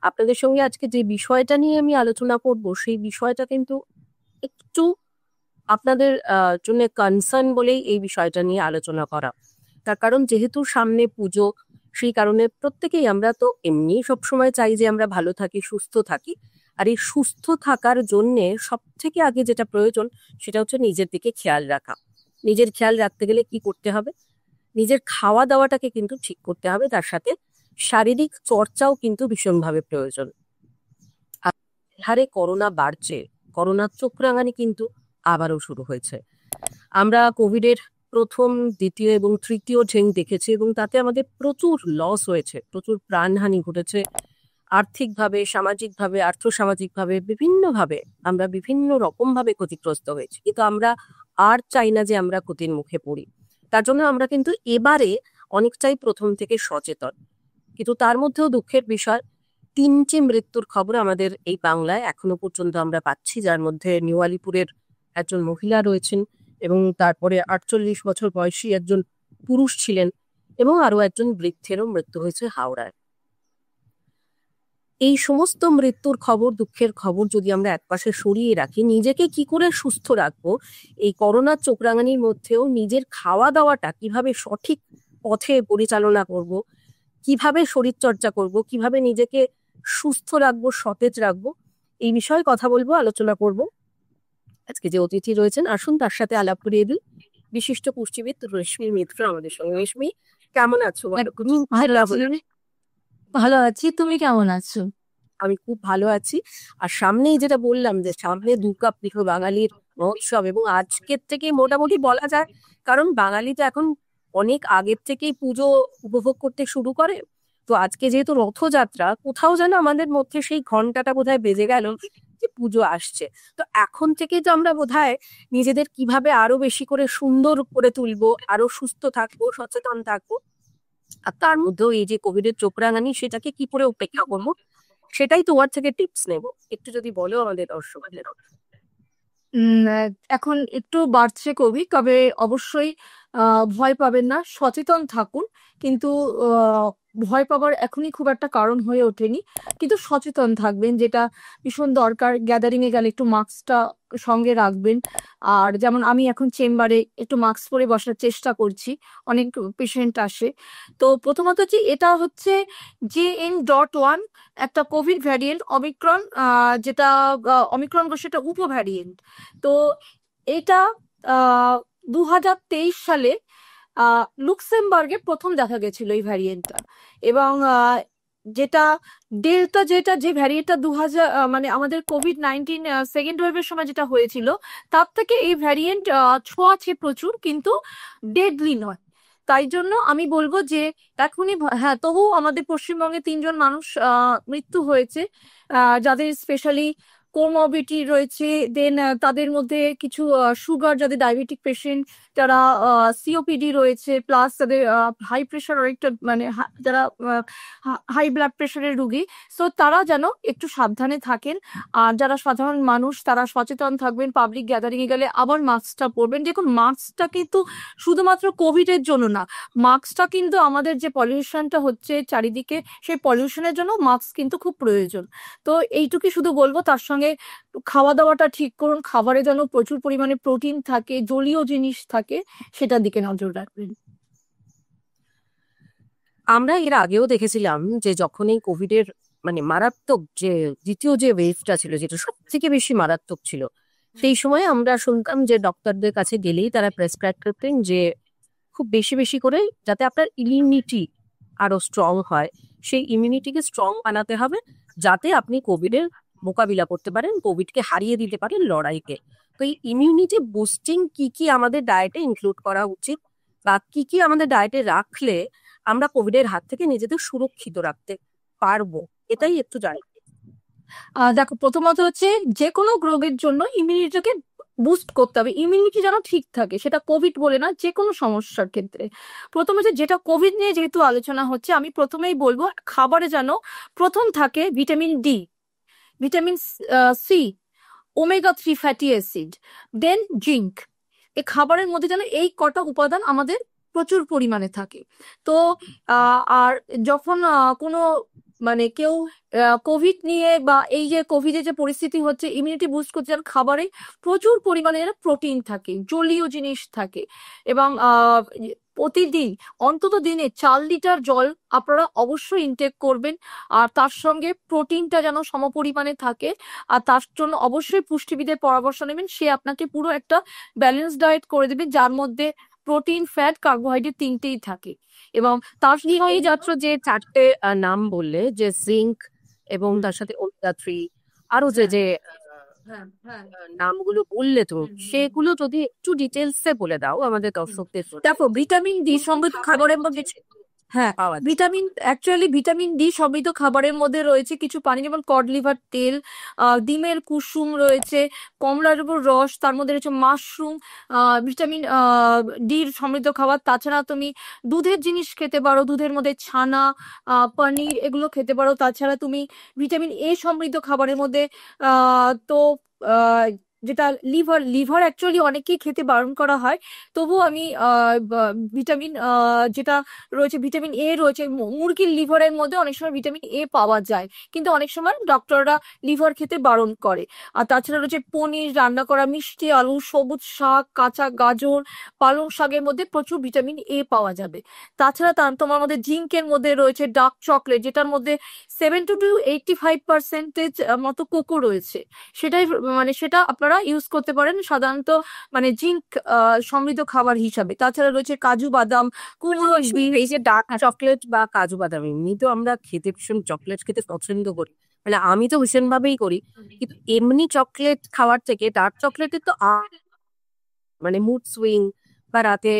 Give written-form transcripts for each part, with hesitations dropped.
আপনাদের সঙ্গে আজকে যে বিষয়টা নিয়ে আমি আলোচনা করব সেই বিষয়টা কিন্তু একটু আপনাদের জন্য কনসার্ন বলেই এই বিষয়টা নিয়ে আলোচনা করা। তার কারণ যেহেতু সামনে পুজো, সেই কারণে প্রত্যেকেই আমরা তো এমনি সবসময় চাই যে আমরা ভালো থাকি, সুস্থ থাকি। আর এই সুস্থ থাকার জন্যে সব থেকে আগে যেটা প্রয়োজন সেটা হচ্ছে নিজের দিকে খেয়াল রাখা। নিজের খেয়াল রাখতে গেলে কি করতে হবে? নিজের খাওয়া দাওয়াটাকে কিন্তু ঠিক করতে হবে, তার সাথে শারীরিক চর্চাও কিন্তু ভীষণভাবে প্রয়োজন। আর হারে করোনা বাড়ছে, করোনার চোখ রাঙানি কিন্তু আবারও শুরু হয়েছে। আমরা কোভিডের প্রথম, দ্বিতীয় এবং তৃতীয় ঢেউ দেখেছি এবং তাতে আমাদের প্রচুর লস হয়েছে, প্রচুর প্রাণহানি ঘটেছে। আর্থিকভাবে, সামাজিকভাবে, আর্থসামাজিকভাবে বিভিন্নভাবে আমরা বিভিন্ন রকম ভাবে ক্ষতিগ্রস্ত হয়েছি, কিন্তু আমরা আর চাই না যে আমরা ক্ষতির মুখে পড়ি। তার জন্য আমরা কিন্তু এবারে অনেকটাই প্রথম থেকে সচেতন। কিন্তু তার মধ্যেও দুঃখের বিষয়, 3টি মৃত্যুর খবর আমাদের এই বাংলায় এখনো পর্যন্ত আমরা পাচ্ছি, যার মধ্যে নিউ আলিপুরের একজন মহিলা রয়েছেন এবং তারপরে 48 বছর বয়সী একজন পুরুষ ছিলেন এবং আরো একজন বৃদ্ধেরও মৃত্যু হয়েছে হাওড়ায়। এই সমস্ত মৃত্যুর খবর, দুঃখের খবর যদি আমরা একপাশে সরিয়ে রাখি, নিজেকে কি করে সুস্থ রাখবো, এই করোনার চোখ রাঙানির মধ্যেও নিজের খাওয়া দাওয়াটা কিভাবে সঠিক পথে পরিচালনা করব, কিভাবে শরীর চর্চা করব, কিভাবে নিজেকে সুস্থ রাখবো, সতেজ রাখবো, এই বিষয়ে কথা বলবো, আলোচনা করব। আজকে যে অতিথি রয়েছেন, আসুন তার সাথে আলাপ করিয়ে দিই। বিশিষ্ট পুষ্টিবিদ রেশমি মিত্র আমাদের সঙ্গে। রেশমি, কেমন আছো? ভালো আছি। ভালো আছি, তুমি কেমন আছো? আমি খুব ভালো আছি। আর সামনেই যেটা বললাম যে সামনে দুর্গাপুজো, বাঙালির মহোৎসব, এবং আজকের থেকে মোটামুটি বলা যায়, কারণ বাঙালি তো এখন অনেক আগের থেকেই পুজো উপভোগ করতে শুরু করে। তো আজকে যেহেতু রথযাত্রা, কোথাও যেন আমাদের মধ্যে সেই ঘন্টাটা বোধহয় বেজে গেল যে পুজো আসছে। তো এখন থেকেই তো আমরা বোধহয় নিজেদের কিভাবে আরো বেশি করে সুন্দর করে তুলবো, আরো সুস্থ থাকবো, সচেতন থাকবো, আর তার মধ্যেও এই যে কোভিডের চোখ রাঙানি, সেটাকে কি করে উপেক্ষা করবো, সেটাই তোমার থেকে টিপস নেব। একটু যদি বলো আমাদের দর্শকদের। এখন একটু বাড়ছে কোভিড, তবে অবশ্যই ভয় পাবেন না, সচেতন থাকুন। কিন্তু আহ, ভয় পাবার এখনই খুব একটা কারণ হয়ে ওঠেনি, কিন্তু সচেতন থাকবেন, যেটা ভীষণ দরকার। গ্যাদারিং এ গেলে একটু মাস্কটা সঙ্গে রাখবেন। আর যেমন আমি এখন চেম্বারে একটু মাস্ক পরে বসার চেষ্টা করছি, অনেক পেশেন্ট আসে। তো প্রথমত হচ্ছে, এটা হচ্ছে JN.1, একটা কোভিড ভ্যারিয়েন্ট অমিক্রন, যেটা অমিক্রন সেটা উপ ভ্যারিয়েন্ট। তো এটা 2023 সালে লুক্সেমবার্গে প্রথম দেখা গেছিল এই ভ্যারিয়েন্টটা। এবং যেটা ডেল্টা, যেটা যে ভ্যারিয়েন্টটা 2000 মানে আমাদের কোভিড-19 সেকেন্ড ওয়েভের সময় যেটা হয়েছিল, তার থেকে এই ভ্যারিয়েন্ট ছোঁয়াচে প্রচুর, কিন্তু ডেডলি নয়। তাই জন্য আমি বলবো যে এখনই হ্যাঁ, তবু আমাদের পশ্চিমবঙ্গে 3জন মানুষ মৃত্যু হয়েছে, যাদের স্পেশালি কোমরবিডিটি রয়েছে। দেন তাদের মধ্যে কিছু সুগার, যাদের ডায়াবেটিক পেশেন্ট, যারা COPD রয়েছে, প্লাস তাদের হাই প্রেশার, অনেকটা মানে যারা হাই ব্লাড প্রেশারের রুগী। সো তারা যেন একটু সাবধানে থাকেন। আর যারা সাধারণ মানুষ, তারা সচেতন থাকবেন। পাবলিক গ্যাদারিং এ গেলে আবার মাস্কটা পরবেন। দেখুন, মাস্কটা কিন্তু শুধুমাত্র কোভিড এর জন্য না, মাস্কটা কিন্তু আমাদের যে পলিউশনটা হচ্ছে চারিদিকে, সেই পলিউশনের জন্য মাস্ক কিন্তু খুব প্রয়োজন। তো এইটুকুই শুধু বলবো। তার সঙ্গে খাওয়া দাওয়াটা ঠিক করুন, খাবারে যেন প্রচুর পরিমাণে প্রোটিন থাকে, জলীয় জিনিস থাকে, সেটার দিকে নজর রাখবেন। আমরা এর আগেও দেখেছিলাম যে যখন এই কোভিডের মানে মারাত্মক যে দ্বিতীয় যে ওয়েভটা ছিল, যেটা সব থেকে বেশি মারাত্মক ছিল, সেই সময় আমরা শুনতাম যে ডক্টরদের কাছে গেলেই তারা প্রেসক্রাইব করতেন যে খুব বেশি বেশি করে, যাতে আপনার ইমিউনিটি আরো স্ট্রং হয়, সেই ইমিউনিটিকে স্ট্রং বানাতে হবে, যাতে আপনি কোভিডের মোকাবিলা করতে পারেন, কোভিডকে হারিয়ে দিতে পারেন লড়াইকে। তো এই ইমিউনিটি বুস্টিং কি কি আমাদের ডায়েটে ইনক্লুড করা উচিত, বা কি কি আমাদের ডায়েটে রাখলে আমরা কোভিডের হাত থেকে নিজেদের সুরক্ষিত রাখতে পারবো, এটাই একটু জানি। দেখো, প্রথমত হচ্ছে যে কোনো রোগের জন্য ইমিউনিটিকে বুস্ট করতে হবে। ইমিউনিটি যেন ঠিক থাকে, সেটা কোভিড বলে না, যে কোনো সমস্যার ক্ষেত্রে। প্রথমে যেটা কোভিড নিয়ে যেহেতু আলোচনা হচ্ছে, আমি প্রথমেই বলবো খাবারে যেন প্রথম থাকে vitamin D, vitamin C, omega 3 fatty acid, then zinc. এই খাবারের মধ্যে যেন এই কটা উপাদান আমাদের প্রচুর পরিমাণে থাকে। তো আর যখন কোনো মানে কেউ কোভিড নিয়ে বা এই যে কোভিডের যে পরিস্থিতি হচ্ছে, ইমিউনিটি বুস্ট করতে যেন খাবারে প্রচুর পরিমাণে যেন প্রোটিন থাকে, জলীয় জিনিস থাকে। এবং প্রতিদিন অন্তত দিনে 4 লিটার জল আপনারা অবশ্যই ইনটেক করবেন। আর তার সঙ্গে প্রোটিনটা যেন সমপরিমাণে থাকে। আর তার জন্য অবশ্যই পুষ্টিবিদের পরামর্শ নেবেন, সে আপনাকে পুরো একটা ব্যালেন্স ডায়েট করে দেবে, যার মধ্যে প্রোটিন, ফ্যাট, কার্বোহাইড্রেট তিনটেই থাকে। এবং তার কি সঙ্গে এই যাত্র যে চারটে নাম বললে, যে জিঙ্ক এবং তার সাথে ওমেগা 3, আরো যে হ্যাঁ যে হ্যাঁ হ্যাঁ নামগুলো বললে তুমি, হুম, হুম, হুম। সেগুলো যদি একটু ডিটেলসে বলে দাও আমাদের দর্শকদের জন্য। দেখো, ভিটামিন ডি সমৃদ্ধ খাবারের মধ্যে, হ্যাঁ, পাওয়া যায়। ভিটামিন ডি সমৃদ্ধ খাবারের মধ্যে রয়েছে কিছু পানি, যেমন কড লিভার তেল, ডিমের কুসুম রয়েছে, কমলা লেবুর রস, তার মধ্যে রয়েছে মাশরুম, ভিটামিন ডির সমৃদ্ধ খাবার। তাছাড়া তুমি দুধের জিনিস খেতে পারো, দুধের মধ্যে ছানা, পনির, এগুলো খেতে পারো। তাছাড়া তুমি ভিটামিন এ সমৃদ্ধ খাবারের মধ্যে তো আহ, যেটা লিভার অ্যাকচুয়ালি অনেকেই খেতে বারণ করা হয়, তবুও আমি ভিটামিন যেটা রয়েছে, ভিটামিন এ রয়েছে। মুরগির লিভারের মধ্যে অনেক সময় ভিটামিন এ পাওয়া যায়, কিন্তু অনেক সময় ডক্টররা লিভার খেতে বারণ করে। আর তাছাড়া রয়েছে পনির, রান্না করা মিষ্টি আলু, সবুজ শাক, কাঁচা গাজর, পালং শাকের মধ্যে প্রচুর ভিটামিন এ পাওয়া যাবে। তাছাড়া তোমার মধ্যে জিঙ্কের মধ্যে রয়েছে ডার্ক চকলেট, যেটার মধ্যে 70 to 85% মতো কোকো রয়েছে। সেটাই মানে সেটা আপনারা ইউজ করতে পারেন সাধারণত, মানে জিঙ্ক সমৃদ্ধ খাবার হিসাবে। তাছাড়া রয়েছে কাজু বাদাম, কুমড়ো, এই যে ডার্ক চকলেট বা কাজু বাদাম, এমনি তো আমরা খেতে ভীষণ চকলেট খেতে পছন্দ করি, মানে আমি তো ভীষণ ভাবেই করি, কিন্তু এমনি চকলেট খাওয়ার থেকে ডার্ক চকলেটের তো মানে মুড সুইং বা রাতে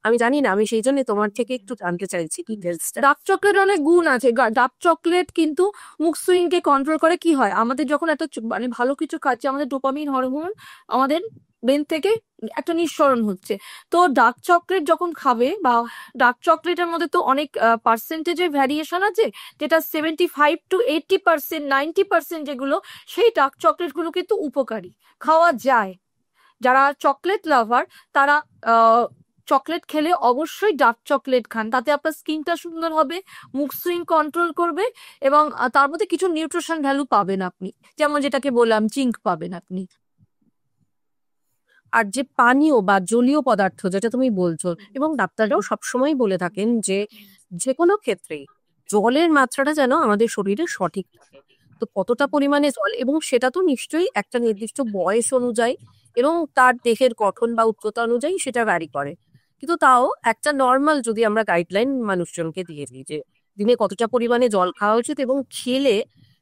আমি জানি না, আমি সেই জন্য তোমার থেকে একটু জানতে চাইছি ডিটেলসটা। ডার্ক চকলেট অনেক গুণ আছে। ডার্ক চকলেট কিন্তু মুড সুইং কে কন্ট্রোল করে। কি হয়, আমাদের যখন একটা মানে ভালো কিছু খাচ্ছি, আমাদের ডোপামিন হরমোন আমাদের ব্রেন থেকে একটা নিঃসরণ হচ্ছে। তো ডার্ক চকলেট যখন খাবে, বা ডার্ক চকলেটের মধ্যে তো অনেক পার্সেন্টেজের ভ্যারিয়েশন আছে, যেটা 75 to 80%, 90% যেগুলো, সেই ডার্ক চকলেট গুলো কিন্তু উপকারী, খাওয়া যায়। যারা চকলেট লাভার, তারা চকলেট খেলে অবশ্যই ডার্ক চকলেট খান, তাতে আপনার স্কিনটা সুন্দর হবে, মুখ সুইং কন্ট্রোল করবে, এবং তার মধ্যে কিছু নিউট্রিশন ভ্যালু পাবেন আপনি, যেমন যেটাকে বললাম জিঙ্ক পাবেন আপনি। আর যে পানীয় বা জলীয় পদার্থ যেটা তুমি বলছো, এবং ডাক্তাররাও সবসময় বলে থাকেন যে যে কোনো ক্ষেত্রেই জলের মাত্রাটা যেন আমাদের শরীরে সঠিক থাকে। তো কতটা পরিমাণে জল, এবং সেটা তো নিশ্চয়ই একটা নির্দিষ্ট বয়স অনুযায়ী এবং তার দেহের গঠন বা উচ্চতা অনুযায়ী সেটা ভ্যারি করে, কিন্তু তাও একটা নর্মাল যদি আমরা গাইডলাইন মানুষজনকে দিয়ে দিই যে দিনে কতটা পরিমাণে জল খাওয়া উচিত, এবং খেলে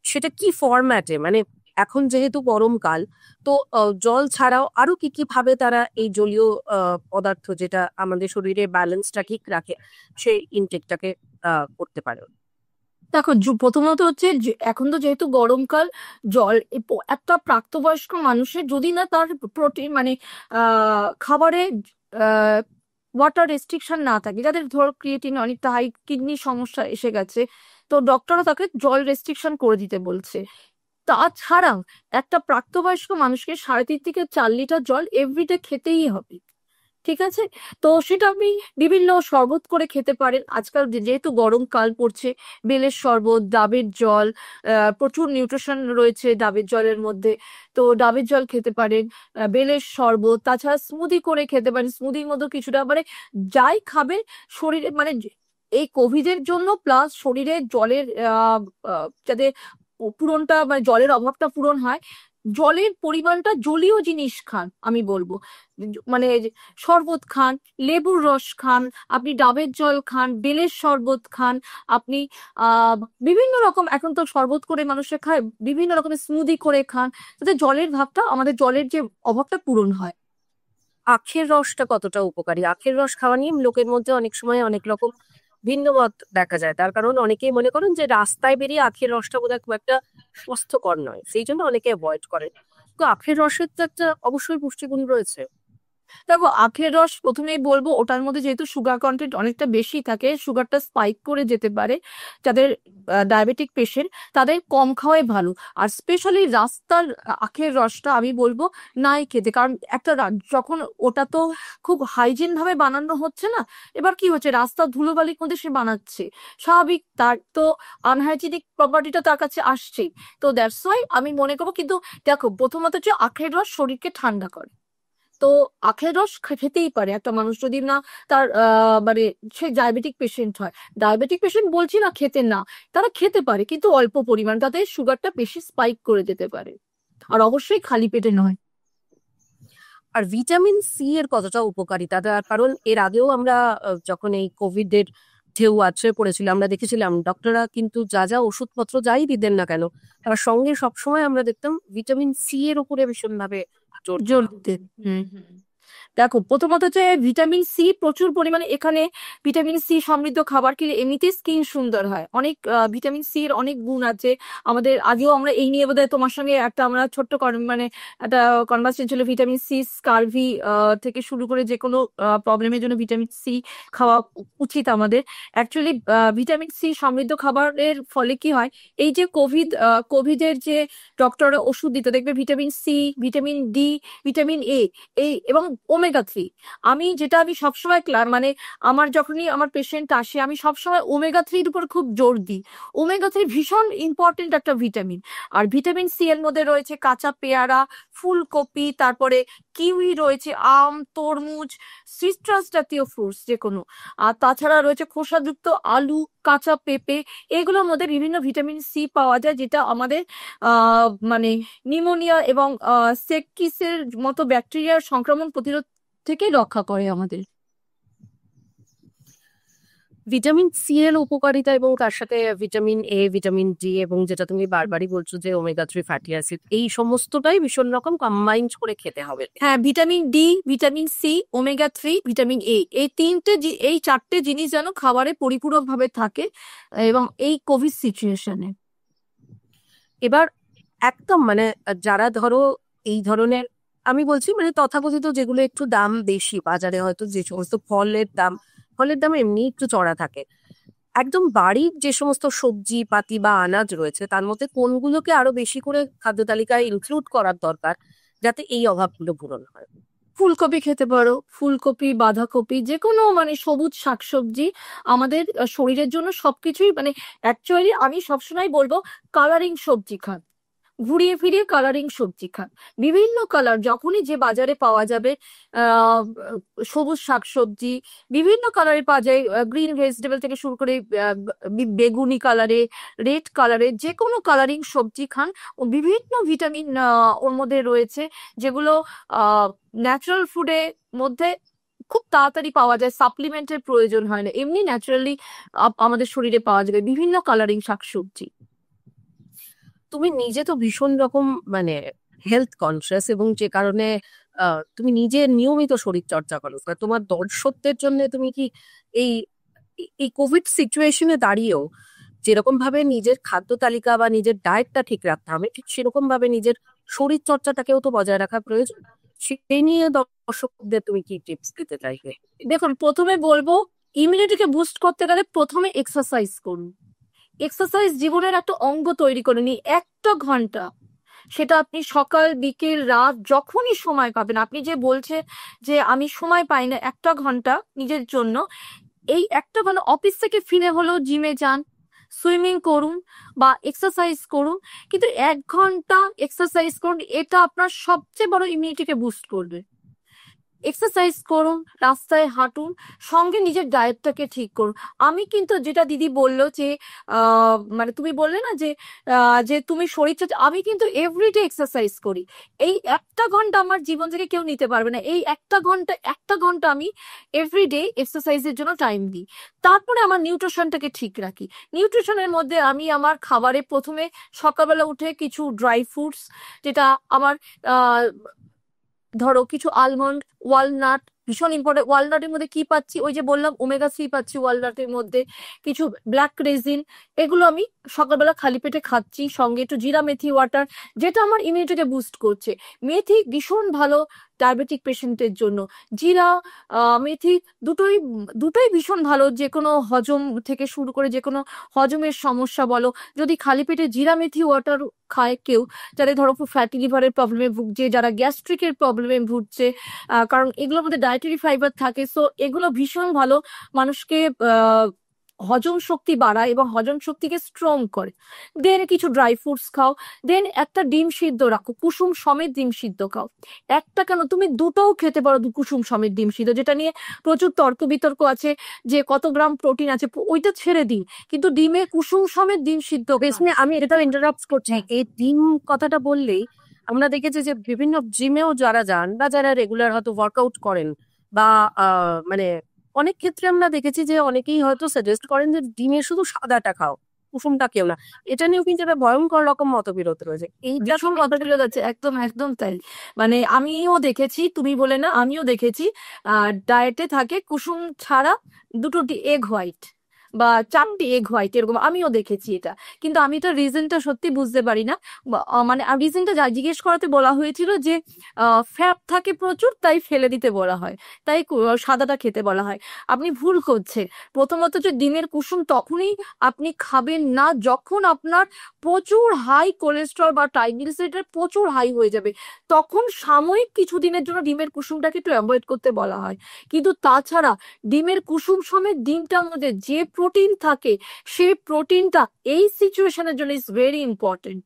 সেটা কি ফরম্যাটে, মানে এখন যেহেতু গরমকাল, তো জল ছাড়াও আরো কি কি ভাবে তারা এই জলীয় পদার্থ যেটা আমাদের শরীরে ব্যালেন্সটা ঠিক রাখে সেই ইনটেকটাকে করতে পারে। দেখো, প্রথমত হচ্ছে এখন তো যেহেতু গরমকাল, জল একটা প্রাপ্তবয়স্ক মানুষের যদি না তার প্রোটিন মানে খাবারে ওয়াটার রেস্ট্রিকশন না থাকে, যাদের ধর ক্রিয়েটিন অনেকটা হাই, কিডনির সমস্যা এসে গেছে, তো ডক্টররা তাকে জল রেস্ট্রিকশন করে দিতে বলছে। তাছাড়াও একটা প্রাপ্তবয়স্ক মানুষকে 3.5 থেকে 4 লিটার জল এভরিডে খেতেই হবে। ঠিক আছে? তো সেটা আপনি বিভিন্ন শরবত করে খেতে পারেন। আজকাল যেহেতু গরমকাল পড়ছে, বেলের শরবত, ডাবের জল, প্রচুর নিউট্রিশন রয়েছে ডাবের জলের মধ্যে, তো ডাবের জল খেতে পারেন, বেলের শরবত। তাছাড়া স্মুদি করে খেতে পারেন, স্মুদির মধ্যে কিছুটা মানে যাই খাবে শরীরে, মানে এই কোভিডের জন্য প্লাস শরীরে জলের যাতে পূরণটা, মানে জলের অভাবটা পূরণ হয়, জলের পরিমাণটা, জলীয় জিনিস খান আমি বলবো। মানে শরবত খান, লেবুর রস খান, আপনি ডাবের জল খান, বেলের শরবত খান, আপনি আহ বিভিন্ন রকম, এখন তো শরবত করে মানুষে খায়, বিভিন্ন রকমের স্মুদি করে খান, যাতে জলের ভাবটা, আমাদের জলের যে অভাবটা পূরণ হয়। আখের রসটা কতটা উপকারী? আখের রস খাওয়া নিয়ে লোকের মধ্যে অনেক সময় অনেক রকম ভিন্ন মত দেখা যায়, তার কারণ অনেকেই মনে করেন যে রাস্তায় বেরিয়ে আখের রসটা বোধহয় খুব একটা স্বাস্থ্যকর নয়, সেই জন্য অনেকে অ্যাভয়েড করেন। তো আখের রসের তো একটা অবশ্যই পুষ্টিগুণ রয়েছে। দেখো, আখের রস প্রথমেই বলবো, ওটার মধ্যে যেহেতু সুগার কন্টেন্ট অনেকটা বেশি থাকে, সুগারটা স্পাইক করে যেতে পারে। যাদের ডায়াবেটিক পেশেন্ট, তাদের কম খাওয়াই ভালো। আর স্পেশালি রাস্তার আখের রসটা আমি বলবো নাই খেতে, কারণ যখন ওটা তো খুব হাইজিন ভাবে বানানো হচ্ছে না। এবার কি হচ্ছে, রাস্তার ধুলোবালির মধ্যে সে বানাচ্ছে, স্বাভাবিক তার তো আনহাইজিনিক প্রপার্টিটা তার কাছে আসছেই। তো দ্যাটস ওয়াই আমি মনে করবো। কিন্তু দেখো, প্রথমত যে আখের রস শরীরকে ঠান্ডা করে, তো আখের রস খেতেই পারে একটা মানুষ, যদি না তার মানে সে ডায়াবেটিক পেশেন্ট হয়। ডায়াবেটিক পেশেন্ট বলছি না খেতে না, তারা খেতে পারে কিন্তু অল্প পরিমাণ, তাতে সুগারটা বেশি স্পাইক করে যেতে পারে। আর অবশ্যই খালি পেটে নয়। আর ভিটামিন সি এর কতটা উপকারিতা, তার কারণ এর আগেও আমরা যখন এই কোভিড এর ঢেউ আছড়ে পড়েছিল, আমরা দেখেছিলাম ডক্টররা কিন্তু যা যা ওষুধপত্র যাই দিতেন না কেন, তার সঙ্গে সবসময় আমরা দেখতাম ভিটামিন সি এর উপরে ভীষণভাবে জোর জোর দেওয়া। দিতেন। দেখো, প্রথমত যে ভিটামিন সি প্রচুর পরিমাণে এখানে, ভিটামিন সি সমৃদ্ধ খাবার খেলে এমনিতেই স্কিন সুন্দর হয়। অনেক ভিটামিন সি এর অনেক গুণ আছে। আমাদের আগেও আমরা এই নিয়ে বোধহয় তোমার সঙ্গে একটা আমরা ছোট্ট মানে একটা কনভারসেশন ছিল, ভিটামিন সি স্কারভি থেকে শুরু করে যে কোনো প্রবলেমের জন্য ভিটামিন সি খাওয়া উচিত আমাদের। অ্যাকচুয়ালি ভিটামিন সি সমৃদ্ধ খাবারের ফলে কি হয়, এই যে কোভিডের যে ডক্টররা ওষুধ দিত, দেখবে vitamin C, vitamin D, vitamin A, এই এবং ওমেগা 3। আমি সবসময় মানে আমার যখনই আমার পেশেন্ট আসে, আমি সবসময় ওমেগা 3-র উপর খুব জোর দিই। ওমেগা 3 ভীষণ ইম্পর্টেন্ট একটা ভিটামিন। আর ভিটামিন সি এর মধ্যে রয়েছে কাঁচা পেয়ারা, ফুলকপি, তারপরে কিউই রয়েছে, আম, তরমুজ, সিট্রাস জাতীয় ফ্রুটস যে কোনো। আর তাছাড়া রয়েছে খোসাযুক্ত আলু, কাঁচা পেঁপে। এগুলোর মধ্যে বিভিন্ন ভিটামিন সি পাওয়া যায়, যেটা আমাদের মানে নিউমোনিয়া এবং সেপটিসের মতো ব্যাকটেরিয়ার সংক্রমণ প্রতিরোধ থেকে রক্ষা করে আমাদের। ভিটামিন সি এর উপকারিতা এবং তার সাথে ভিটামিন এ, ভিটামিন ডি এবং যেটা তুমি বারবারই বলছো যে ওমেগা 3 ফ্যাটি অ্যাসিড, এই সমস্তটাই ভীষণ রকম কম্বাইন্ড করে খেতে হবে। হ্যাঁ, vitamin D, vitamin C, omega 3, vitamin A, এই চারটে জিনিস যেন খাবারে পরিপূরক ভাবে থাকে, এবং এই কোভিড সিচুয়েশনে। এবার একদম মানে যারা ধরো এই ধরনের, আমি বলছি মানে তথাকথিত যেগুলো একটু দাম বেশি, বাজারে হয়তো যে সমস্ত ফলের দাম এমনি একটু চড়া থাকে, একদম বাড়ির যে সমস্ত সবজি পাতি বা আনাজ রয়েছে, তার মধ্যে কোনগুলোকে আরো বেশি করে খাদ্য তালিকায় ইনক্লুড করার দরকার যাতে এই অভাবগুলো পূরণ হয়? ফুলকপি খেতে পারো, ফুলকপি, বাঁধাকপি, যে কোনো মানে সবুজ শাকসবজি আমাদের শরীরের জন্য সবকিছুই মানে, অ্যাকচুয়ালি আমি সবসময় বলবো কালারিং সবজি খান, ঘুরিয়ে ফিরিয়ে কালারিং সবজি খান। বিভিন্ন কালার যখনই যে বাজারে পাওয়া যাবে, আহ সবুজ শাকসবজি বিভিন্ন কালারে পাওয়া যায়, গ্রিন ভেজিটেবল থেকে শুরু করে বেগুনি কালারে, রেড কালারে, যে কোনো কালারিং সবজি খান। ও বিভিন্ন ভিটামিন ওর মধ্যে রয়েছে, যেগুলো ন্যাচারাল ফুডের মধ্যে খুব তাড়াতাড়ি পাওয়া যায়, সাপ্লিমেন্টের প্রয়োজন হয় না, এমনি ন্যাচারালি আমাদের শরীরে পাওয়া যাবে বিভিন্ন কালারিং শাকসবজি। তুমি নিজে তো ভীষণ রকম মানে হেলথ কনসিয়াস, এবং যে কারণে তুমি নিজে নিয়মিত শরীর চর্চা করো, তা তোমার দর্শকদের জন্য তুমি কি এই এই কোভিড সিচুয়েশনে দাঁড়িয়েও যেরকম ভাবে নিজের খাদ্য তালিকা বা নিজের ডায়েটটা ঠিক রাখতে হবে, ঠিক সেরকম ভাবে নিজের শরীর চর্চাটাকেও তো বজায় রাখা প্রয়োজন, সেই নিয়ে দর্শকদের তুমি কি টিপস দিতে চাইবে? দেখুন, প্রথমে বলবো ইমিউনিটিকে বুস্ট করতে গেলে প্রথমে এক্সারসাইজ করুন। এক্সারসাইজ জীবনের একটা অঙ্গ তৈরি করে নিন, 1টা ঘন্টা। সেটা আপনি সকাল, বিকেল, রাত যখনই সময় পাবেন। আপনি যে বলছে যে আমি সময় পাই না, 1টা ঘন্টা নিজের জন্য, এই 1টা ঘন্টা অফিস থেকে ফিরে হলেও জিমে যান, সুইমিং করুন বা এক্সারসাইজ করুন, কিন্তু 1 ঘন্টা এক্সারসাইজ করুন, এটা আপনার সবচেয়ে বড় ইমিউনিটিকে বুস্ট করবে। এক্সারসাইজ করুন, রাস্তায় হাঁটুন, সঙ্গে নিজের ডায়েটটাকে ঠিক করুন। আমি কিন্তু যেটা দিদি বললো যে মানে তুমি বললে না যে যে তুমি শরীরচর্চা, আমি কিন্তু এভরিডে এক্সারসাইজ করি। এই 1টা ঘন্টা আমার জীবন থেকে কেউ নিতে পারবে না। এই 1টা ঘন্টা আমি এভরিডে এক্সারসাইজের জন্য টাইম দিই। তারপরে আমার নিউট্রিশনটাকে ঠিক রাখি। নিউট্রিশনের মধ্যে আমি আমার খাবারে প্রথমে সকালবেলা উঠে কিছু ড্রাই ফ্রুটস, যেটা আমার আহ ধরো কিছু আলমন্ড, ওয়ালনাট, ভীষণ ইম্পর্টেন্ট। ওয়ালনাটের মধ্যে কি পাচ্ছি, ওই যে বললাম ওমেগা 3 পাচ্ছি ওয়ালনাটের মধ্যে, কিছু ব্ল্যাক রেজিন, এগুলো আমি সকালবেলা খালি পেটে খাচ্ছি, সঙ্গে একটু জিরা মেথি ওয়াটার, যেটা আমার ইমিউনিটিকে বুস্ট করছে। মেথি ভীষণ ভালো ডায়াবেটিক পেশেন্টের জন্য। জিরা, মেথি দুটোই দুটোই ভীষণ ভালো, যে কোনো হজম থেকে শুরু করে যে কোনো হজমের সমস্যা বলো, যদি খালি পেটে জিরা মেথি ওয়াটার খায় কেউ, যাদের ধরো ফ্যাটি লিভারের প্রবলেমে ভুগছে, যারা গ্যাস্ট্রিকের প্রবলেমে ভুগছে, কারণ এগুলোর মধ্যে ডায়েটারি ফাইবার থাকে, সো এগুলো ভীষণ ভালো, মানুষকে হজম শক্তি বাড়ায় এবং হজম শক্তিকে স্ট্রং করে। দেন কিছু ড্রাই ফ্রুটস খাও, দেন একটা ডিম সিদ্ধ রাখো, কুসুম সমেত ডিম সিদ্ধ খাও। একটা কেন, তুমি দুটোও খেতে পারো, কুসুম সমেত ডিম সিদ্ধ, যেটা নিয়ে প্রচুর তর্ক বিতর্ক আছে যে কত গ্রাম প্রোটিন আছে, ওইটা ছেড়ে দিন, কিন্তু ডিমে কুসুম সমেত ডিম সিদ্ধ খান। বেশ, আমি এটাও ইন্টারাপ্ট করছি, এই ডিম কথাটা বললেই আমরা দেখেছি যে বিভিন্ন জিমেও যারা যান বা যারা রেগুলার হয়তো ওয়ার্কআউট করেন বা মানে অনেক ক্ষেত্রে আমরা দেখেছি যে অনেকেই হয়তো সাজেস্ট করেন যে ডিমের শুধু সাদাটা খাও, কুসুমটা কেউ না। এটা নিয়েও কিন্তু একটা ভয়ঙ্কর রকম মতবিরোধ রয়েছে। এইটা ভীষণ কথাগুলো যাচ্ছে, একদম একদম তাই। মানে আমিও দেখেছি, তুমি বলে না, আমিও দেখেছি ডায়েটে থাকে কুসুম ছাড়া দুটো এগ হোয়াইট বা 4টি এগ হোয়াইট, এরকম আমিও দেখেছি এটা। কিন্তু আমি তো রিজনটা সত্যি বুঝতে পারি না, মানে রিজনটা জিজ্ঞেস করাতে বলা হয়েছিল যে ফ্যাট থাকে প্রচুর, তাই ফেলে দিতে বলা হয়, তাই সাদাটা খেতে বলা হয়। আপনি ভুল করছেন। প্রথমত যে ডিমের কুসুম তখনই আপনি খাবেন না যখন আপনার প্রচুর হাই কোলেস্ট্রল বা ট্রাইগ্লিসারাইড প্রচুর হাই হয়ে যাবে, তখন সাময়িক কিছুদিনের জন্য ডিমের কুসুমটাকে একটু অ্যাভয়েড করতে বলা হয়। কিন্তু তাছাড়া ডিমের কুসুম সমেত ডিমটার মধ্যে যে প্রোটিন থাকে, সেই প্রোটিনটা এই সিচুয়েশনের জন্য ইজ ভেরি ইম্পর্টেন্ট,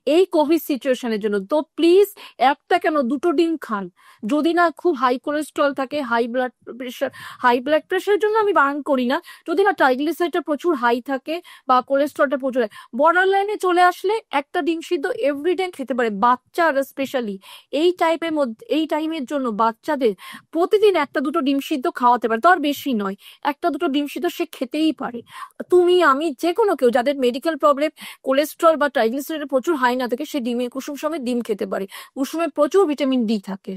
এই কোভিড সিচুয়েশনের জন্য। তো প্লিজ একটা কেন, দুটো ডিম খান। যদি না খুব হাই কোলেস্ট্রল থাকে, হাই ব্লাড প্রেশারের জন্য আমি বারণ করি না, যদি না ট্রাইগ্লিসারাইডটা প্রচুর হাই থাকে বা কোলেস্ট্রলটা প্রচুর, বর্ডার লাইনে চলে আসলে একটা ডিম সিদ্ধ এভরিডে খেতে পারে, বাচ্চারা স্পেশালি এই টাইমের জন্য বাচ্চাদের প্রতিদিন একটা দুটো ডিম সিদ্ধ খাওয়াতে পারে, তার বেশি নয়, একটা দুটো ডিম সিদ্ধ সে খেতেই পারে। তুমি, আমি, যে কোনো কেউ যাদের মেডিকেল প্রবলেম, কোলেস্ট্রল বা ট্রাইগ্লিসারাইড প্রচুর হাই না থাকে, সে ডিমে কুসুম সমেত ডিম খেতে পারে। কুসুমে প্রচুর ভিটামিন ডি থাকে।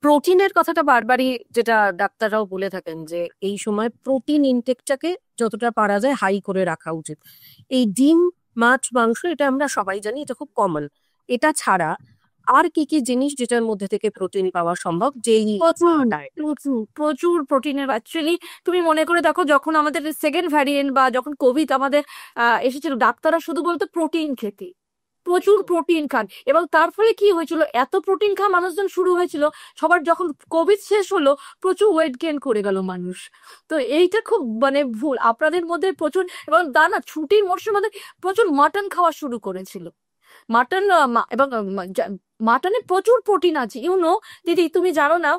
প্রোটিনের কথাটা বারবারই যেটা ডাক্তাররাও বলে থাকেন যে এই সময় প্রোটিন ইনটেকটাকে যতটা পারা যায় হাই করে রাখা উচিত। এই ডিম, মাছ, মাংস এটা আমরা সবাই জানি, এটা খুব কমন। এটা ছাড়া আর কি কি জিনিস যেটার মধ্যে থেকে প্রোটিন পাওয়া সম্ভব, যেই প্রচুর প্রোটিনের, অ্যাকচুয়ালি তুমি মনে করে দেখো, যখন আমাদের সেকেন্ড ভ্যারিয়েন্ট বা যখন কোভিড আমাদের এসেছিল, ডাক্তাররা শুধু বলতো প্রোটিন খেতে, প্রচুর প্রোটিন খান, এবং তার ফলে কি হয়েছিল, এত প্রোটিন খাওয়া মানুষজন শুরু হয়েছিল, সবার যখন কোভিড শেষ হলো প্রচুর ওয়েট গেইন করে গেল মানুষ। তো এইটা খুব মানে ভুল আপনাদের মধ্যে প্রচুর, এবং দানা ছুটির মরশুমে আমাদের প্রচুর মাটন খাওয়া শুরু করেছিল। মাটন, এবং মাটনে প্রচুর প্রোটিন আছে, দিদি তুমি জানো না,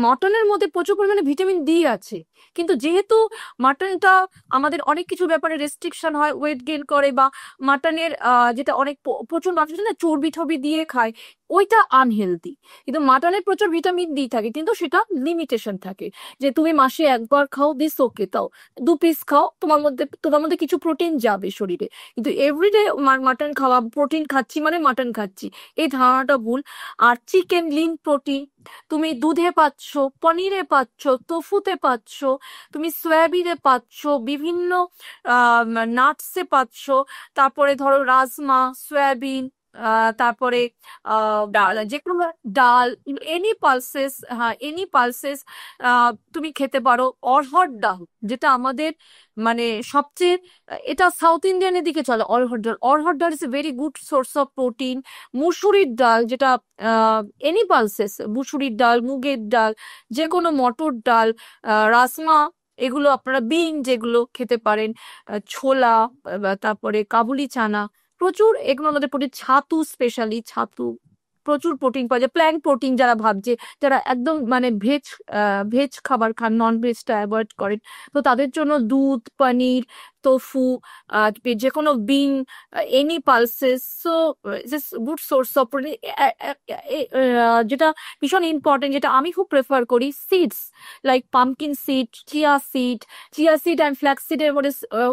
মাটনের মধ্যে প্রচুর পরিমাণে ভিটামিন ডি আছে। কিন্তু যেহেতু মাটনটা আমাদের অনেক কিছু ব্যাপারে রেস্ট্রিকশন হয়, ওয়েট গেইন করে, বা মাটনের যেটা অনেক প্রচুর মানুষ আছে না চর্বি টর্বি দিয়ে খায়, ওইটা আনহেলদি। কিন্তু মাটনে প্রচুর ভিটামিন ডি থাকে, কিন্তু সেটা লিমিটেশন থাকে, যে তুমি মাসে একবার খাও, দিস ওকে, তাও 2 পিস খাও, তোমার মধ্যে কিছু প্রোটিন যাবে শরীরে। কিন্তু এভরিডে মাটন খাওয়া, প্রোটিন খাচ্ছি মানে মাটন খাচ্ছি, এই ধারণাটা ভুল। আর চিকেন লিন প্রোটিন তুমি দুধে পাচ্ছ, পনিরে পাচ্ছ, তোফুতে পাচ্ছ, তুমি সয়াবিনে পাচ্ছ, বিভিন্ন নাটসে পাচ্ছ, তারপরে ধরো রাজমা, সয়াবিন, তারপরে ডাল, যে কোনো ডাল, এনি পালসেস তুমি খেতে পারো। অরহর ডাল, যেটা আমাদের মানে সবচেয়ে, এটা সাউথ ইন্ডিয়ানের দিকে চলে, অরহর ডাল is a very good source of protein. মুসুরির ডাল, যেটা এনি পালসেস, মুসুরির ডাল, মুগের ডাল, যে কোনো মটর ডাল, রাজমা, এগুলো আপনারা বিন যেগুলো খেতে পারেন, ছোলা, তারপরে কাবুলি চানা, প্রচুর এগুলোর মধ্যে প্রোটিন। ছাতু, স্পেশালি ছাতু প্রচুর প্রোটিন পাওয়া যায়। প্ল্যান্ট প্রোটিন যারা ভাবছে, যারা একদম মানে ভেজ খাবার খান, নন ভেজটা অ্যাভয়েড করেন, তো তাদের জন্য দুধ, পনির, তোফু, যে কোনো bean, any pulses, so good source of protein. যেটা ভীষণ ইম্পর্টেন্ট, যেটা আমি খুব প্রেফার করি, seeds like pumpkin seed, chia seed and flax সিডের মধ্যে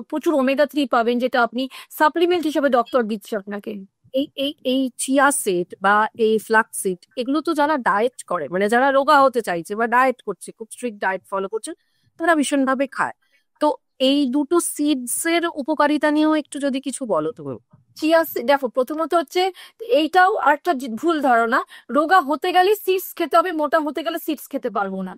প্রচুর ওমেগা 3 পাবেন, যেটা আপনি সাপ্লিমেন্ট হিসেবে ডক্টর দিচ্ছে আপনাকে। এই এই এই চিয়া সিড বা এই ফ্লাক্স সিড, এগুলো তো যারা ডায়েট করে, মানে যারা রোগা হতে চাইছে বা ডায়েট করছে, খুব স্ট্রিক্ট ডায়েট ফলো করছে, তারা ভীষণভাবে খায়। তো এই দুটো সিডস এর উপকারিতা নিয়েও একটু যদি কিছু বলো তুমি। চিয়া দেখো, প্রথমত হচ্ছে এইটাও আরেকটা ভুল ধারণা, রোগা হতে গেলে সিডস খেতে হবে, মোটা হতে গেলে সিডস খেতে পারবো না।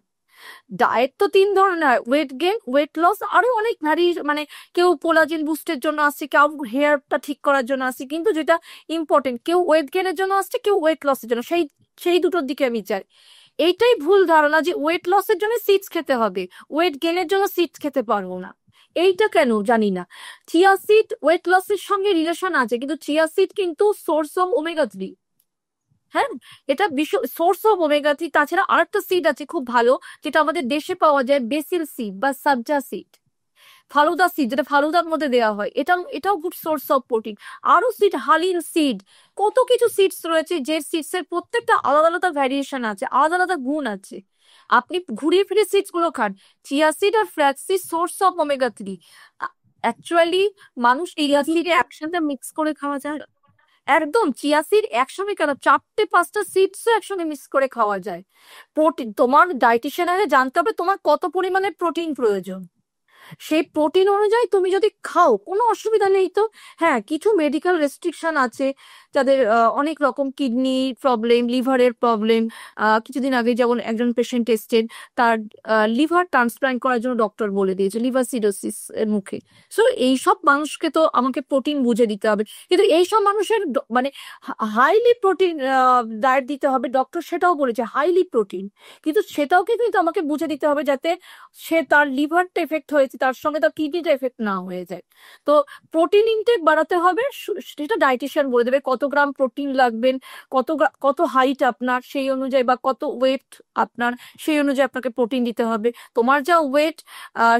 ডায়েট তো তিন ধরনের, ওয়েট গেন, ওয়েট লস, আরো অনেক ভ্যারি, মানে কেউ কোলাজেন বুস্টের জন্য আসছে, কেউ হেয়ারটা ঠিক করার জন্য আসছে, কিন্তু যেটা ইম্পর্টেন্ট, কেউ ওয়েট গেনের জন্য আসছে, কেউ ওয়েট লসের জন্য, সেই সেই দুটোর দিকে আমি চাই। এইটাই ভুল ধারণা যে ওয়েট লসের জন্য সিডস খেতে হবে, ওয়েট গেনের জন্য সিডস খেতে পারবো না। এইটা কেন জানি না। চিয়া সিড ওয়েট লসের সঙ্গে রিলেশন আছে, কিন্তু চিয়া সিড কিন্তু সোর্স অফ ওমেগা 3। হ্যাঁ, এটা বিশ্ব সোর্স অফ ওমেগা 3। তাছাড়া আরেকটা সিড আছে খুব ভালো, যেটা আমাদের দেশে পাওয়া যায়, বেসিল সিড বা সাবজা সিড, ফালুদা সিড, যেটা ফালুদার মধ্যে দেওয়া হয়, এটাও গুড সোর্স অফ প্রোটিন। আরো সিড, হালিল সিড, কত কিছু সিডস রয়েছে, যে সিডস এর প্রত্যেকটা আলাদা আলাদা ভ্যারিয়েশন আছে, আলাদা আলাদা গুণ আছে। আপনি ঘুরিয়ে ফিরে সিডস গুলো খান। চিয়া সিড আর flax seed source of omega 3। Actually মানুষ চিয়া চিয়া সিড একসাথে মিক্স করে খাওয়া যায়? একদম চিয়া সিড একসঙ্গে কেন, 4-5টা সিডসও একসঙ্গে মিক্স করে খাওয়া যায়। প্রোটিন, তোমার ডাইটিশিয়ান জানতে হবে তোমার কত পরিমাণে প্রোটিন প্রয়োজন, সেই প্রোটিন অনুযায়ী তুমি যদি খাও কোনো অসুবিধা নেই তো। হ্যাঁ, কিছু মেডিকেল রেস্ট্রিকশন আছে, যাদের অনেক রকম কিডনি প্রবলেম, লিভারের প্রবলেম। কিছুদিন আগে যেমন একজন পেশেন্ট এসছেন, তার লিভার ট্রান্সপ্লান্ট করার জন্য ডক্টর বলে দিয়েছে, লিভার সিরোসিস এর মুখে। সো এইসব মানুষকে তো আমাকে প্রোটিন বুঝে দিতে হবে, কিন্তু এইসব মানুষের মানে হাইলি প্রোটিন ডায়েট দিতে হবে, ডক্টর সেটাও বলেছে হাইলি প্রোটিন, কিন্তু সেটাওকে কিন্তু আমাকে বুঝে দিতে হবে, যাতে সে তার লিভারটা এফেক্ট হয়েছে তার সঙ্গে তার কিডনিটা এফেক্ট না হয়ে যায়। তো প্রোটিন ইনটেক বাড়াতে হবে, সেটা ডাইটিশিয়ান বলে দেবে কত গ্রাম প্রোটিন লাগবেন, কত হাইট আপনার সেই অনুযায়ী, বা কত ওয়েট আপনার সেই অনুযায়ী আপনাকে প্রোটিন দিতে হবে। তোমার যা ওয়েট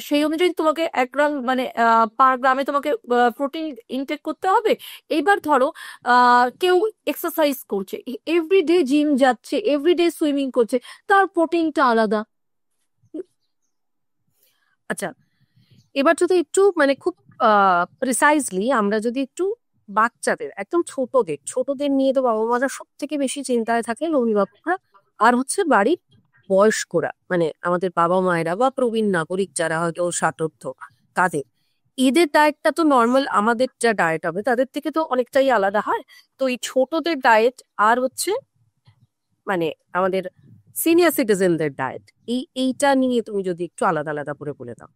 সেই অনুযায়ী তোমাকে 1 গ্রাম, মানে পার গ্রামে তোমাকে প্রোটিন ইনটেক করতে হবে। এইবার ধরো কেউ এক্সারসাইজ করছে, এভরিডে জিম যাচ্ছে, এভরিডে সুইমিং করছে, তার প্রোটিনটা আলাদা। আচ্ছা, এবার যদি একটু মানে খুব প্রিসাইজলি আমরা যদি একটু বাচ্চাদের, একদম ছোটদের নিয়ে তো বাবা মারা সব থেকে বেশি চিন্তায় থাকে, অভিভাবকরা, আর হচ্ছে বাড়ির বয়স্করা, মানে আমাদের বাবা মায়েরা বা প্রবীণ নাগরিক যারা হয়তো ষাটোর্ধ্ব, তাদের এদের ডায়েটটা তো নর্মাল আমাদের যা ডায়েট হবে তাদের থেকে তো অনেকটাই আলাদা হয়। তো এই ছোটদের ডায়েট আর হচ্ছে মানে আমাদের সিনিয়র সিটিজেনদের ডায়েট, এইটা নিয়ে তুমি যদি একটু আলাদা আলাদা করে বলে দাও।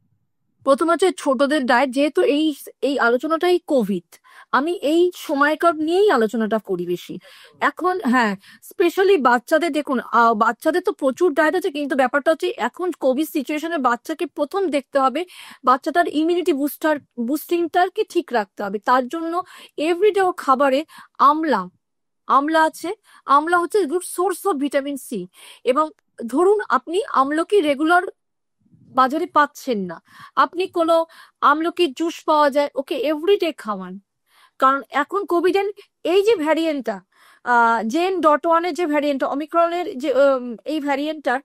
প্রথম হচ্ছে ছোটদের ডায়েট, যেহেতু এই এই আলোচনাটাই কোভিড, আমি এই সময়কার নিয়েই আলোচনাটা করি বেশি এখন। হ্যাঁ, স্পেশালি বাচ্চাদের দেখুন, বাচ্চাদের তো প্রচুর ডায়েট আছে, কিন্তু ব্যাপারটা হচ্ছে এখন কোভিড সিচুয়েশনে বাচ্চাকে প্রথম দেখতে হবে বাচ্চাটার ইমিউনিটি বুস্টিংটাকে ঠিক রাখতে হবে। তার জন্য এভরিডে ওর খাবারে আমলা আমলা আছে। আমলা হচ্ছে good source of vitamin C. এবং ধরুন আপনি আমলকি রেগুলার বাজারে পাচ্ছেন না, আপনি কোনো আমলকির জুস পাওয়া যায়, ওকে এভরিডে খাওয়ান। কারণ এখন কোভিডের এই যে ভ্যারিয়েন্টটা, JN.1-এর যে ভ্যারিয়েন্টটা, অমিক্রনের যে এই ভ্যারিয়েন্টটার,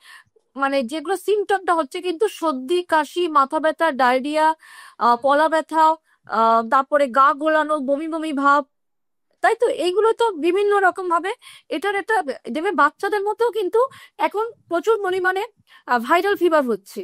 মানে যেগুলো সিমটমটা হচ্ছে কিন্তু সর্দি, কাশি, মাথা ব্যথা, ডায়রিয়া, পলা ব্যথা, তারপরে গা গোলানো, বমি বমি ভাব, তাই তো এইগুলো তো বিভিন্ন রকম ভাবে এটার একটা দেবে। বাচ্চাদের মধ্যেও কিন্তু এখন প্রচুর পরিমাণে ভাইরাল ফিভার হচ্ছে,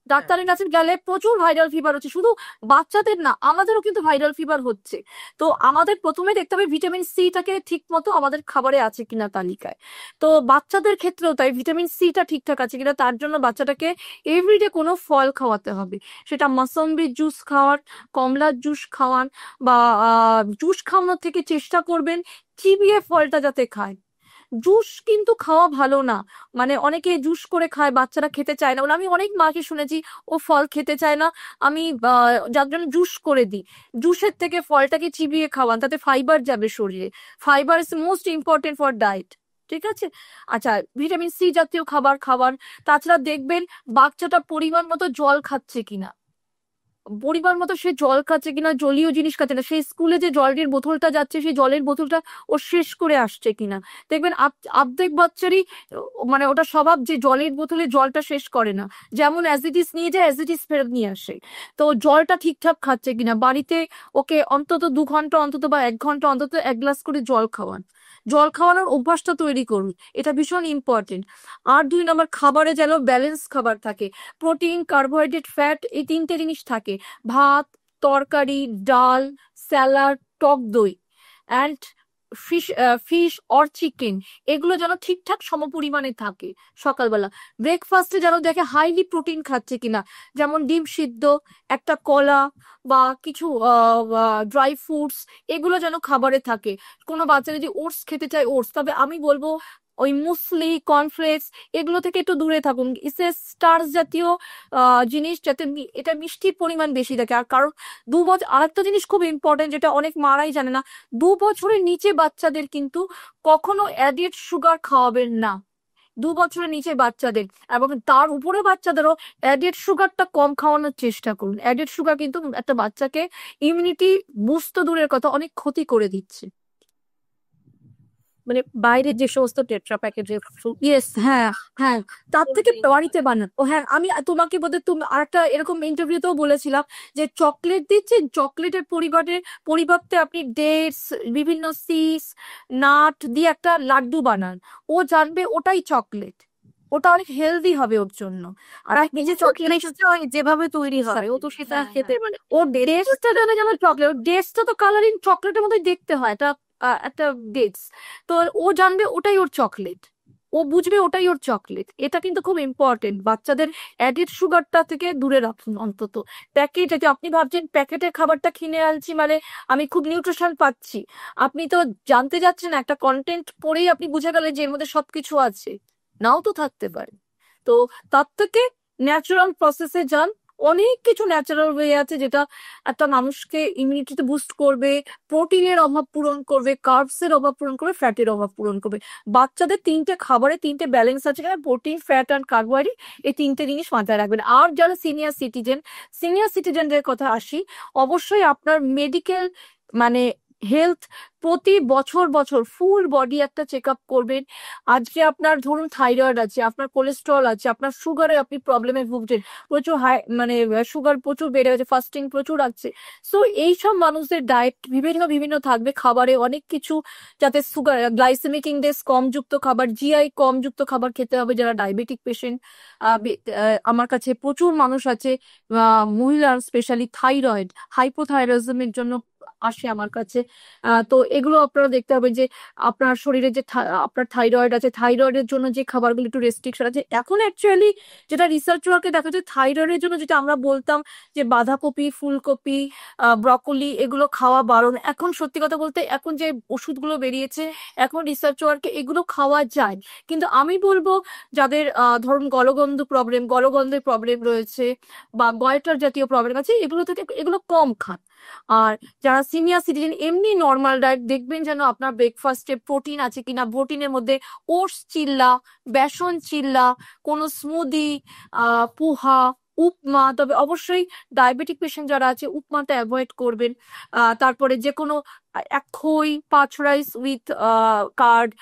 ডাক্তারের কাছে গেলে প্রচুর ভাইরাল ফিভার হচ্ছে, শুধু বাচ্চাদের না, আমাদেরও কিন্তু ভাইরাল ফিভার হচ্ছে। তো আমাদের প্রথমে দেখতে হবে ভিটামিন সিটাকে ঠিক মতো আমাদের খাবারে আছে কিনা তালিকায়। তো বাচ্চাদের ক্ষেত্রেও তাই ভিটামিন সিটা ঠিকঠাক আছে কিনা, তার জন্য বাচ্চাটাকে এভরিডে কোনো ফল খাওয়াতে হবে, সেটা মৌসম্বির জুস খাওয়ার, কমলার জুস খাওয়ান, বা জুস খাওয়ানোর থেকে চেষ্টা করবেন চিবিয়ে ফলটা যাতে খায়। জুস কিন্তু খাওয়া ভালো না, মানে অনেকে জুস করে খায়, বাচ্চারা খেতে চায় না বলে। আমি অনেক মাকে শুনেছি ও ফল খেতে চায় না, আমি যার জন্য জুস করে দিই। জুসের থেকে ফলটাকে চিবিয়ে খাওয়ান, তাতে ফাইবার যাবে শরীরে। Fibre is most important for diet, ঠিক আছে? আচ্ছা, ভিটামিন সি জাতীয় খাবার খাবার। তাছাড়া দেখবেন বাচ্চাটা পরিমাণ মতো জল খাচ্ছে কিনা, পরিমাণ মতো সে জল খাচ্ছে কিনা, জলীয় জিনিস খাচ্ছে না, সেই স্কুলে যে জলের বোতলটা যাচ্ছে সেই জলের বোতলটা ও শেষ করে আসছে কিনা। দেখবেন অর্ধেক বাচ্চারই মানে ওটা স্বভাব যে জলের বোতলে জলটা শেষ করে না, যেমন অ্যাজ ইট ইজ নিয়ে যায় অ্যাজ ইট ইজ ফেরত নিয়ে আসে। তো জলটা ঠিকঠাক খাচ্ছে কিনা, বাড়িতে ওকে অন্তত 2 ঘন্টা অন্তত বা 1 ঘন্টা অন্তত 1 গ্লাস করে জল খাওয়ান, জল খাওয়ানোর অভ্যাসটা তৈরি করুন, এটা ভীষণ ইম্পর্টেন্ট। আর 2 নম্বর, খাবারে যেন ব্যালেন্স খাবার থাকে, প্রোটিন, কার্বোহাইড্রেট, ফ্যাট, এই 3টে জিনিস থাকে। ভাত, তরকারি, ডাল, স্যালাড, টক দই অ্যান্ড ফিশ অর চিকেন, এগুলো যেন ঠিকঠাক সমপরিমাণে থাকে সকালবেলা। ব্রেকফাস্টে যেন দেখে হাইলি প্রোটিন খাচ্ছে কিনা, যেমন ডিম সিদ্ধ, একটা কলা বা কিছু ড্রাই ফ্রুটস, এগুলো যেন খাবারে থাকে। কোনো বাচ্চা যদি ওটস খেতে চায় ওটস, তবে আমি বলবো ওই মুসলি, কর্নফ্লেক্স এগুলো থেকে একটু দূরে থাকুন। ইসে স্টার্চ জাতীয় জিনিস, যাতে এটা মিষ্টির পরিমাণ বেশি থাকে। আর কারণ 2 বছর, আরেকটা জিনিস খুব ইম্পর্টেন্ট যেটা অনেক মারাই জানে না, 2 বছরের নিচে বাচ্চাদের কিন্তু কখনো অ্যাডেড সুগার খাওয়াবেন না। 2 বছরের নিচে বাচ্চাদের এবং তার উপরে বাচ্চাদেরও অ্যাডেড সুগারটা কম খাওয়ানোর চেষ্টা করুন। অ্যাডেড সুগার কিন্তু একটা বাচ্চাকে ইমিউনিটি বুস্ট তো দূরের কথা, অনেক ক্ষতি করে দিচ্ছে। মানে বাইরে যে সমস্ত টেট্রা প্যাকেজের ইয়েস, হ্যাঁ হ্যাঁ, তার থেকে বাড়িতে বানান। ও হ্যাঁ, আমি তোমাকে বোধহয় তুমি আরেকটা এরকম ইন্টারভিউতেও বলেছিলাম যে চকলেট দিচ্ছেন, চকলেটের পরিবর্তে আপনি ডেটস, বিভিন্ন সিস, নাট দিয়ে একটা লাড্ডু বানান, ও জানবে ওটাই চকলেট, ওটা অনেক হেলদি হবে ওর জন্য। আর নিজে চকলেট যেভাবে তৈরি হয় ও তো সেটা খেতে মানে ও ডেটসটা জানে যেন চকলেট, ডেটসটা তো কালারিং চকলেটের মতোই দেখতে হয়, এটা একটা ডেটস, তো ও জানবে ওটাই ওর চকলেট, ও বুঝবে ওটাই ওর চকলেট। এটা কিন্তু খুব ইম্পর্টেন্ট, বাচ্চাদের অ্যাডেড সুগারটা থেকে দূরে রাখুন অন্তত। প্যাকেট, আপনি ভাবছেন প্যাকেটের খাবারটা কিনে আনছি মানে আমি খুব নিউট্রিশন পাচ্ছি, আপনি তো জানতে যাচ্ছেন একটা কন্টেন্ট পড়েই আপনি বুঝে গেলেন যে এর মধ্যে সবকিছু আছে, নাও তো থাকতে পারে। তো তার থেকে ন্যাচারাল প্রসেসে যান, অনেক কিছু ন্যাচারাল ওয়ে আছে যেটা একটা মানুষকে ইমিউনিটিতে বুস্ট করবে, প্রোটিনের অভাব পূরণ করবে, কার্বস এর অভাব পূরণ করবে, ফ্যাটের অভাব পূরণ করবে। বাচ্চাদের 3টে খাবারে 3টে ব্যালেন্স আছে, এখানে প্রোটিন, ফ্যাট অ্যান্ড কার্বোহাইড্রেট, এই 3টে জিনিস মাথায় রাখবেন। আর যারা সিনিয়র সিটিজেনদের কথা আসি, অবশ্যই আপনার মেডিকেল মানে হেলথ প্রতি বছর বছর ফুল বডি একটা চেক আপ করবেন। আজকে আপনার ধরুন থাইরয়েড আছে, আপনার কোলেস্ট্রল আছে, আপনার সুগারে আপনি প্রবলেমে ভুগছেন, প্রচুর হাই মানে সুগার প্রচুর বেড়ে গেছে, ফাস্টিং প্রচুর আছে, সো এইসব মানুষদের ডায়েট বিভিন্ন বিভিন্ন থাকবে, খাবারে অনেক কিছু, যাতে সুগার, গ্লাইসেমিক ইন্ডেক্স কম যুক্ত খাবার, জিআই কম যুক্ত খাবার খেতে হবে যারা ডায়াবেটিক পেশেন্ট। আমার কাছে প্রচুর মানুষ আছে, মহিলার স্পেশালি থাইরয়েড, হাইপোথাইরয়েডিজমের জন্য আসে আমার কাছে। তো এগুলো আপনারা দেখতে হবে যে আপনার শরীরে যে আপনার থাইরয়েড আছে, থাইরয়েডের জন্য যে খাবারগুলো একটু রেস্ট্রিকশন আছে। এখন অ্যাকচুয়ালি যেটা রিসার্চ ওয়ার্কে দেখা যায়, থাইরয়েডের জন্য যেটা আমরা বলতাম যে বাঁধাকপি, ফুলকপি, ব্রকলি এগুলো খাওয়া বারণ, এখন সত্যি কথা বলতে এখন যে ওষুধগুলো বেরিয়েছে, এখন রিসার্চ ওয়ার্কে এগুলো খাওয়া যায়। কিন্তু আমি বলবো যাদের ধরুন গলগন্ধের প্রবলেম রয়েছে বা গয়টার জাতীয় প্রবলেম আছে, এগুলো থেকে এগুলো কম খান। আর যারা সিনিয়র সিটিজেন, এমনি নর্মাল ডায়েট দেখবেন যেন আপনার ব্রেকফাস্টে প্রোটিন আছে কিনা, প্রোটিনের মধ্যে ওটস চিল্লা, বেসন চিল্লা, কোনো স্মুদি, পোহা, উপমা, তবে অবশ্যই ডায়াবেটিক পেশেন্ট যারা আছে উপমাটা অ্যাভয়েড করবেন। তারপরে যে কোনো এক খই, 5 রাইস উইথ কার্ড,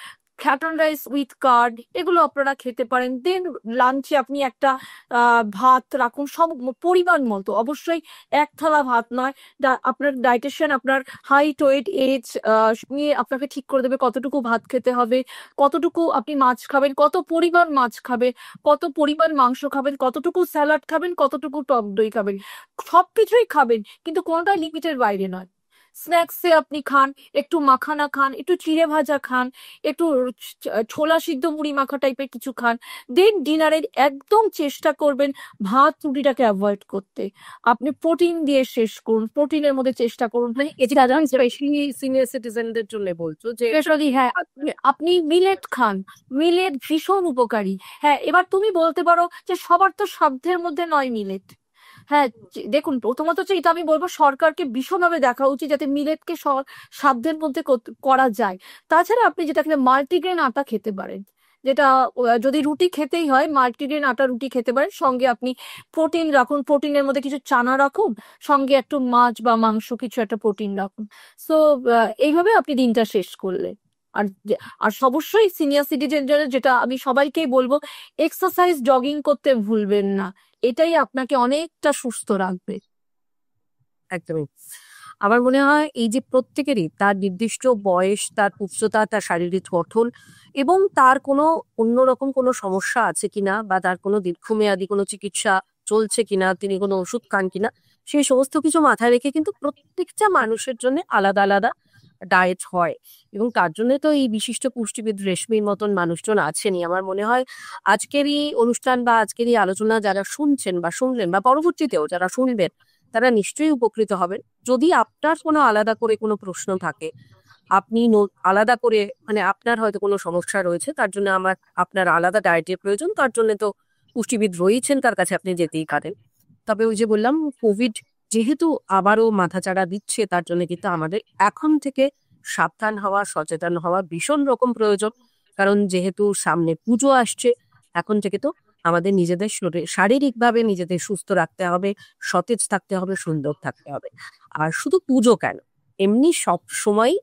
খ্যাটন রাইস উইথ কার্ড, এগুলো আপনারা খেতে পারেন। দেন লাঞ্চে আপনি একটা ভাত রাখুন সব পরিমাণ মতো, অবশ্যই এক থালা ভাত নয়। আপনার ডাইটেশিয়ান আপনার হাইট, ওয়েট, এজ নিয়ে আপনাকে ঠিক করে দেবে কতটুকু ভাত খেতে হবে, কতটুকু আপনি মাছ খাবেন, কত পরিমাণ মাছ খাবেন, কত পরিমাণ মাংস খাবেন, কতটুকু স্যালাড খাবেন, কতটুকু টক দই খাবেন, সবকিছুই খাবেন কিন্তু কোনোটাই লিমিটের বাইরে নয়। স্ন্যাক্সে আপনি খান, একটু মাখানা খান, একটু চিড়ে ভাজা খান, একটু ছোলা সিদ্ধ মুড়ি মাখা টাইপের কিছু খান। দেন ডিনারে একদম চেষ্টা করবেন ভাত রুটিটাকে অ্যাভয়েড করতে, আপনি প্রোটিন দিয়ে শেষ করুন, প্রোটিনের মধ্যে চেষ্টা করুন। মানে এটা স্পেশালি সিনিয়র সিটিজেনদের জন্য বলছো যে স্পেশালি হ্যাঁ, আপনি মিলেট খান, মিলেট ভীষণ উপকারী। হ্যাঁ, এবার তুমি বলতে পারো যে সবার তো সাধ্যের মধ্যে নয় মিলেট। হ্যাঁ, দেখুন প্রথমত হচ্ছে এটা আমি বলবো সরকারকে ভীষণভাবে দেখা উচিত যাতে মিলেটকে সাধ্যের মধ্যে করা যায়। তাছাড়া আপনি যেটা খেলে মাল্টিগ্রেন আটা খেতে পারেন, যেটা যদি রুটি খেতেই হয় মাল্টিগ্রেন আটা রুটি খেতে পারেন, সঙ্গে আপনি প্রোটিন রাখুন, প্রোটিনের মধ্যে কিছু চানা রাখুন, সঙ্গে একটু মাছ বা মাংস কিছু একটা প্রোটিন রাখুন। সো এইভাবে আপনি দিনটা শেষ করলে। আর আর অবশ্যই সিনিয়র সিটিজেনদের যেটা আমি সবাইকেই বলবো, এক্সারসাইজ, জগিং করতে ভুলবেন না, এটাই আপনাকে অনেকটা সুস্থ রাখবে। একদমই। আমার মনে হয় এই যে প্রত্যেকেরই তার নির্দিষ্ট বয়স, তার উচ্চতা, তার শারীরিক গঠন এবং তার কোনো অন্যরকম কোনো সমস্যা আছে কিনা বা তার কোনো দীর্ঘমেয়াদী কোনো চিকিৎসা চলছে কিনা, তিনি কোনো ওষুধ খান কিনা, সেই সমস্ত কিছু মাথায় রেখে কিন্তু প্রত্যেকটা মানুষের জন্য আলাদা আলাদা ডায়েট হয়, এবং তার জন্য তো এই বিশিষ্ট পুষ্টিবিদ রেশমির মতন মানুষজন আছেনই। আমার মনে হয় আজকের এই অনুষ্ঠান বা আজকের এই আলোচনা যারা শুনছেন বা শুনলেন বা পরবর্তীতেও যারা শুনবেন, তারা নিশ্চয়ই উপকৃত হবেন। যদি আপনার কোনো আলাদা করে কোনো প্রশ্ন থাকে, আপনি আলাদা করে মানে আপনার হয়তো কোনো সমস্যা রয়েছে, তার জন্য আপনার আলাদা ডায়েটের প্রয়োজন, তার জন্য তো পুষ্টিবিদ রয়েছেন, তার কাছে আপনি যেতেই পারেন। তবে ওই যে বললাম, কোভিড যেহেতু আবারও মাথাচাড়া দিচ্ছে, তার জন্য কিন্তু আমাদের এখন থেকে সাবধান হওয়া, সচেতন হওয়া ভীষণ রকম প্রয়োজন। কারণ যেহেতু সামনে পুজো আসছে, এখন থেকে তো আমাদের নিজেদের শারীরিকভাবে নিজেদের সুস্থ রাখতে হবে, সতেজ থাকতে হবে, সুন্দর থাকতে হবে। আর শুধু পুজো কেন, এমনি সব সময়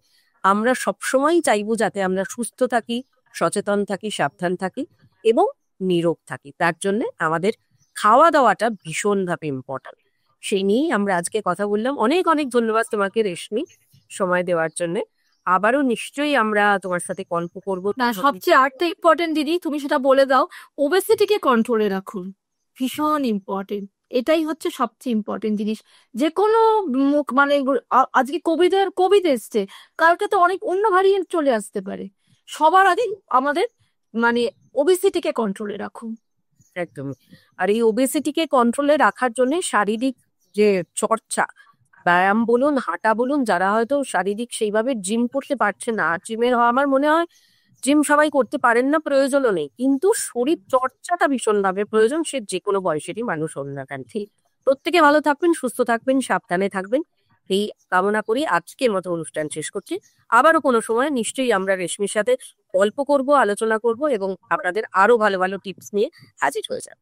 আমরা সবসময় চাইবো যাতে আমরা সুস্থ থাকি, সচেতন থাকি, সাবধান থাকি এবং নীরোগ থাকি। তার জন্য আমাদের খাওয়া দাওয়াটা ভীষণভাবে ইম্পর্ট্যান্ট। সেই নিয়েই আমরা আজকে কথা বললাম। অনেক অনেক ধন্যবাদ তোমাকে রেশমি, সময় দেওয়ার জন্য। আবারও নিশ্চয়ই আমরা তোমার সাথে গল্প করবো। না, সবচেয়ে আরেকটা ইম্পর্টেন্ট দিদি, তুমি সেটা বলে দাও, ওবেসিটিকে কন্ট্রোলে রাখুন, ভীষণ ইম্পর্টেন্ট। এটাই হচ্ছে সবচেয়ে ইম্পর্টেন্ট জিনিস। যে কোনো মানে আজকে কোভিড এসছে, কালকে তো অনেক অন্য ভ্যারিয়েন্ট চলে আসতে পারে। সবার আগে আমাদের মানে ওবেসিটিকে কন্ট্রোলে রাখুন। একদম। আর এই ওবেসিটিকে কন্ট্রোলে রাখার জন্য শারীরিক যে চর্চা, ব্যায়াম বলুন, হাঁটা বলুন, যারা হয়তো শারীরিক সেইভাবে জিম করতে পারছে না, আমার মনে হয় জিম সবাই করতে পারেন না, প্রয়োজনও নেই, কিন্তু শরীর চর্চাটা ভীষণভাবে প্রয়োজন, সে যে কোনো বয়সেরই মানুষ হন না কেন। ঠিক, প্রত্যেকে ভালো থাকবেন, সুস্থ থাকবেন, সাবধানে থাকবেন, এই কামনা করি আজকের মতো অনুষ্ঠান শেষ করছি। আবারও কোনো সময় নিশ্চয়ই আমরা রেশমির সাথে গল্প করব, আলোচনা করব এবং আপনাদের আরো ভালো ভালো টিপস নিয়ে হাজির হয়ে যাব।